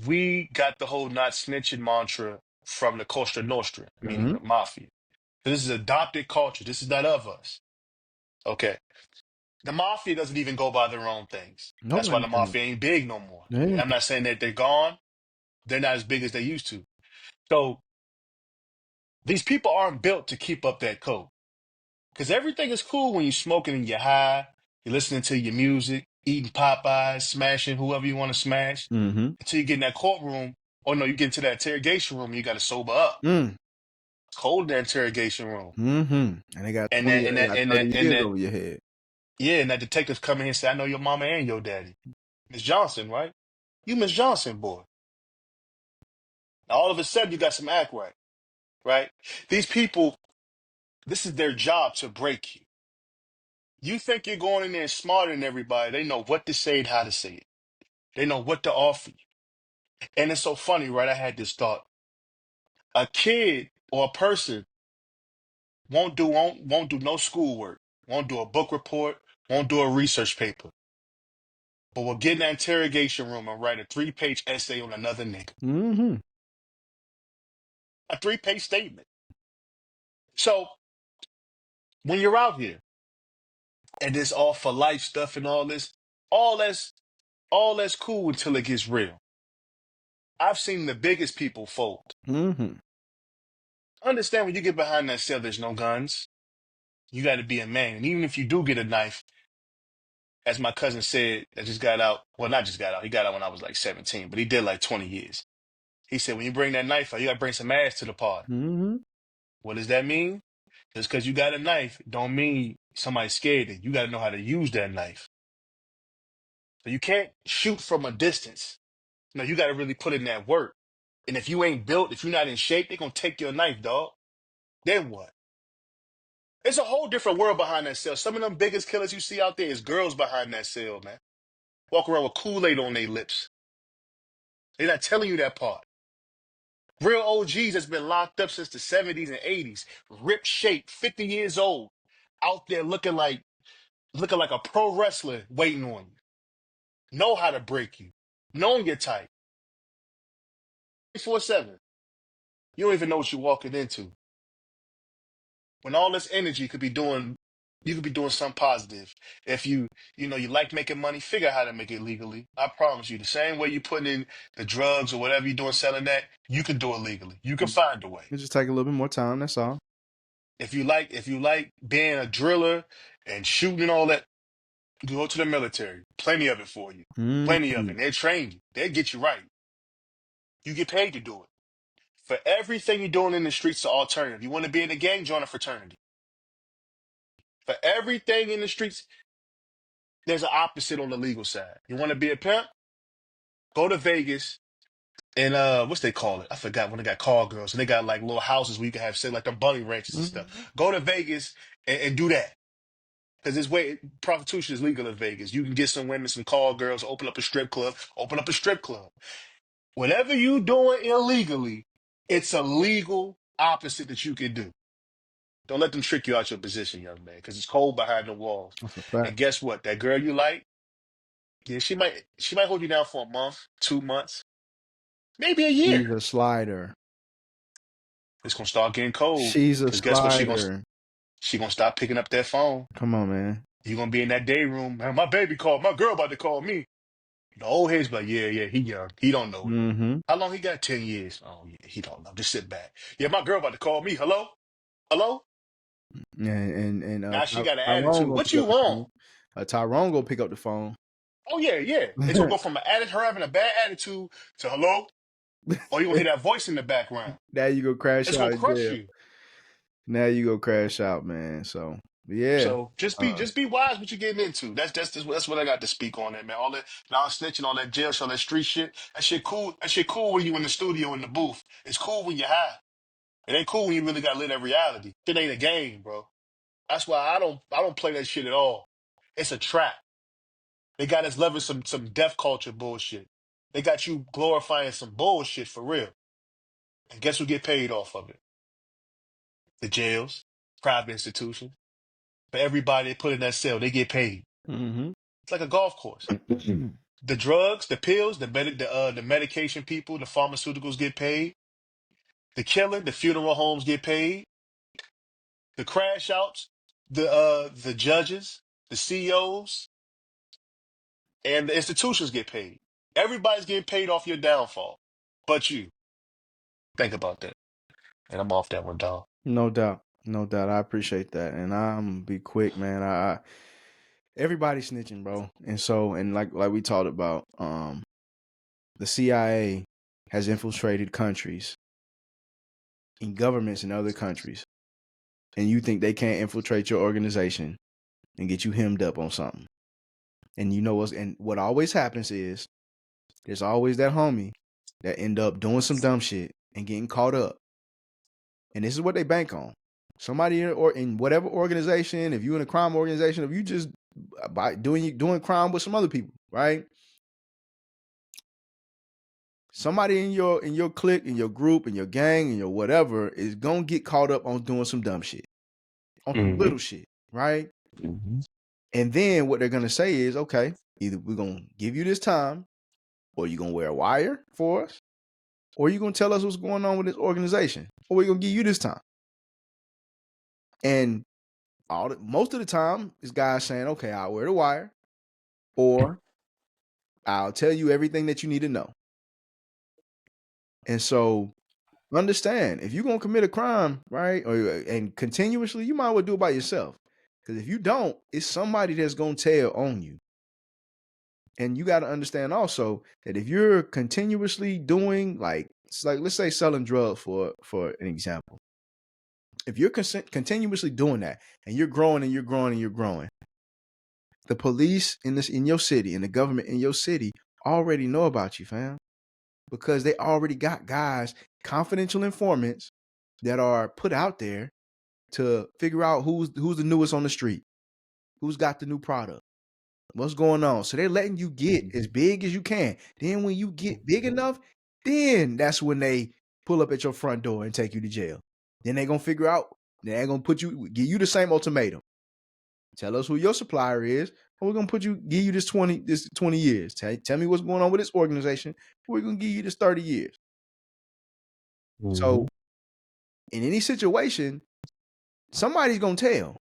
we got the whole not snitching mantra from the Costa Nostra, meaning the mafia. This is adopted culture. This is not of us. Okay. The mafia doesn't even go by their own things. That's why the mafia ain't big no more. I'm not saying that they're gone. They're not as big as they used to. So these people aren't built to keep up that code. Because everything is cool when you're smoking and you're high, you're listening to your music, eating Popeyes, smashing whoever you want to smash. Until you get in that courtroom, or no, you get into that interrogation room, you got to sober up. It's cold in that interrogation room. And they got 30 years over your head. Yeah, and that detective's come in here and say, I know your mama and your daddy. Miss Johnson, right? You Miss Johnson, boy. Now, all of a sudden, you got some act right? These people, this is their job to break you. You think you're going in there smarter than everybody. They know what to say and how to say it. They know what to offer you. And it's so funny, right? I had this thought. A kid or a person won't do no schoolwork, won't do a book report, won't do a research paper, but will get in that interrogation room and write a 3-page essay on another nigga. A 3-page statement. So when you're out here and this all for life stuff and all that's cool until it gets real. I've seen the biggest people fold. Understand when you get behind that cell, there's no guns. You got to be a man. And even if you do get a knife, as my cousin said, that just got out. Well, not just got out. He got out when I was like 17, but he did like 20 years. He said, when you bring that knife out, you got to bring some ass to the party. What does that mean? Just because you got a knife don't mean somebody's scared of you. You got to know how to use that knife. So you can't shoot from a distance. No, you got to really put in that work. And if you ain't built, if you're not in shape, they're going to take your knife, dog. Then what? It's a whole different world behind that cell. Some of them biggest killers you see out there is girls behind that cell, man. Walk around with Kool-Aid on their lips. They're not telling you that part. Real OGs that's been locked up since the 70s and 80s. Ripped shape, 50 years old. Out there looking like a pro wrestler waiting on you. Know how to break you. Knowing your type. 24/7. You don't even know what you're walking into. When all this energy you could be doing something positive. If you like making money, figure out how to make it legally. I promise you, the same way you put in the drugs or whatever you're doing selling that, you can do it legally. You can find a way. It just take a little bit more time, that's all. If you like being a driller and shooting and all that, go to the military. Plenty of it for you. Plenty of it. They'll train you. They'll get you right. You get paid to do it. For everything you're doing in the streets, the alternative. You want to be in a gang, join a fraternity. For everything in the streets, there's an opposite on the legal side. You want to be a pimp? Go to Vegas and what's they call it? I forgot when they got call girls and they got like little houses where you can have say like the bunny ranches and stuff. Go to Vegas and do that. Because this way, prostitution is legal in Vegas. You can get some women, some call girls, open up a strip club, Whatever you doing illegally, it's a legal opposite that you can do. Don't let them trick you out your position, young man, because it's cold behind the walls. That's a fact. And guess what? That girl you like, yeah, she might hold you down for a month, 2 months, maybe a year. She's a slider. It's gonna start getting cold. She's a Because guess what? slider. She gonna stop picking up that phone. Come on, man. You're gonna be in that day room. Man, my baby called. My girl about to call me. The old head's like, yeah, he young. He don't know it. Mm-hmm. How long he got? 10 years. Oh, yeah, he don't know. Just sit back. Yeah, my girl about to call me. Hello? And Now she got an Tyrone attitude. gonna What pick you up the want? phone. Tyrone gonna pick up the phone. Oh, yeah. It's gonna go from her having a bad attitude to hello? Or you gonna hear that voice in the background. Now you go crash It's out gonna in crush jail. you. Now you go crash out, man. So yeah. So just be wise what you're getting into. That's what I got to speak on that, man. All that snitching, all that jail show, that street shit. That shit cool. That shit cool when you in the studio in the booth. It's cool when you're high. It ain't cool when you really got to live that reality. It ain't a game, bro. That's why I don't play that shit at all. It's a trap. They got us loving some death culture bullshit. They got you glorifying some bullshit for real. And guess who get paid off of it? The jails, private institutions. For everybody they put in that cell, they get paid. Mm-hmm. It's like a golf course. The drugs, the pills, the medication people, the pharmaceuticals get paid. The killing, the funeral homes get paid. The crash outs, the judges, the CEOs, and the institutions get paid. Everybody's getting paid off your downfall, but you. Think about that. And I'm off that one, dog. No doubt. I appreciate that, and I'm gonna be quick, man. I everybody's snitching, bro, and like we talked about, the CIA has infiltrated countries and governments in other countries, and you think they can't infiltrate your organization and get you hemmed up on something? And you know what always happens is there's always that homie that end up doing some dumb shit and getting caught up. And this is what they bank on. Somebody in whatever organization, if you're in a crime organization, if you just by doing crime with some other people, right? Somebody in your clique, in your group, in your gang, in your whatever is gonna get caught up on doing some dumb shit, on some little shit, right? Mm-hmm. And then what they're gonna say is, okay, either we're gonna give you this time, or you're gonna wear a wire for us, or you're gonna tell us what's going on with this organization, or we're gonna give you this time. And most of the time, this guy's saying, okay, I'll wear the wire, or I'll tell you everything that you need to know. And so understand, if you're going to commit a crime, right, and continuously, you might as well do it by yourself. Because if you don't, it's somebody that's going to tell on you. And you got to understand also that if you're continuously doing, like let's say selling drugs for an example. If you're continuously doing that and you're growing and you're growing and you're growing, the police in your city and the government in your city already know about you, fam. Because they already got guys, confidential informants that are put out there to figure out who's the newest on the street, who's got the new product, what's going on. So they're letting you get as big as you can. Then when you get big enough, then that's when they pull up at your front door and take you to jail. Then they're going to figure out, they're going to give you the same ultimatum. Tell us who your supplier is, and we're going to give you this 20 years. Tell me what's going on with this organization. We're going to give you this 30 years. Mm-hmm. So in any situation, somebody's going to tell.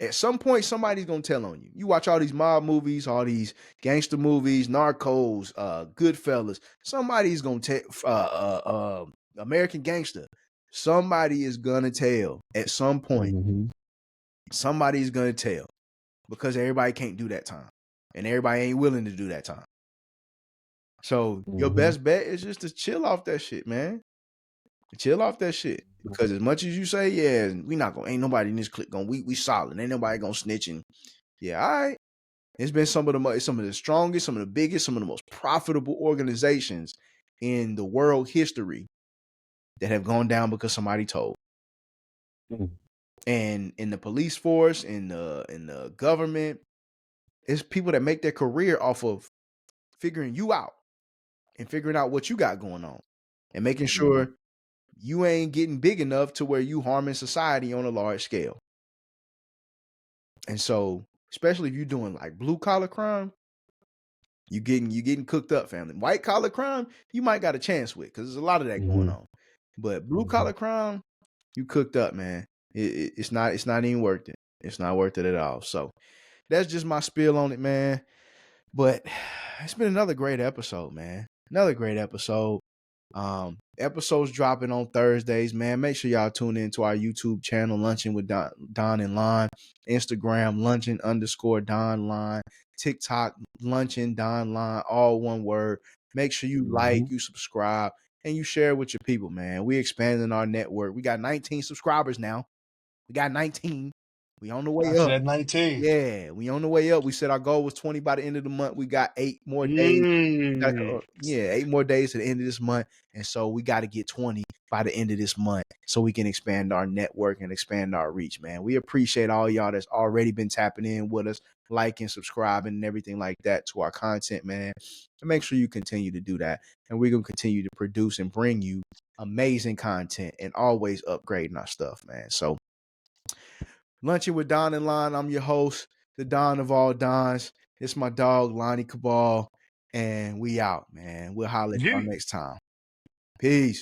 At some point, somebody's going to tell on you. You watch all these mob movies, all these gangster movies, Narcos, Goodfellas. Somebody's going to tell, American Gangster. Somebody is going to tell at some point. Mm-hmm. Somebody's going to tell, because everybody can't do that time. And everybody ain't willing to do that time. So your best bet is just to chill off that shit, man. Chill off that shit. Because as much as you say, yeah, ain't nobody in this clique we solid. Ain't nobody gonna snitch. And yeah, all right. It's been some of the strongest, some of the biggest, some of the most profitable organizations in the world history that have gone down because somebody told. And in the police force, in the government, it's people that make their career off of figuring you out and figuring out what you got going on and making sure you ain't getting big enough to where you harming society on a large scale. And so, especially if you're doing like blue collar crime, you getting cooked up, family. White collar crime, you might got a chance with because there's a lot of that going on. But blue collar crime, you cooked up, man. It's not even worth it. It's not worth it at all. So that's just my spiel on it, man. But it's been another great episode, man. Another great episode. Episodes dropping on Thursdays, man. Make sure y'all tune in to our YouTube channel, Lunchin with Don and Lon. Instagram, Lunchin_Don Lon. TikTok, Lunchin Don Lon. All one word. Make sure you like, you subscribe, and you share with your people, man. We expanding our network. We got 19 subscribers now. We got 19. We on the way up. Said 19. Yeah, we on the way up. We said our goal was 20 by the end of the month. We got 8 more days. 8 more days to the end of this month. And so we got to get 20 by the end of this month so we can expand our network and expand our reach, man. We appreciate all y'all that's already been tapping in with us, liking, subscribing, and everything like that to our content, man. And make sure you continue to do that. And we're going to continue to produce and bring you amazing content and always upgrading our stuff, man. So Lunchin with Don and Lon. I'm your host, the Don of all Dons. It's my dog, Lonnie Cabal. And we out, man. We'll holler at y'all next time. Peace.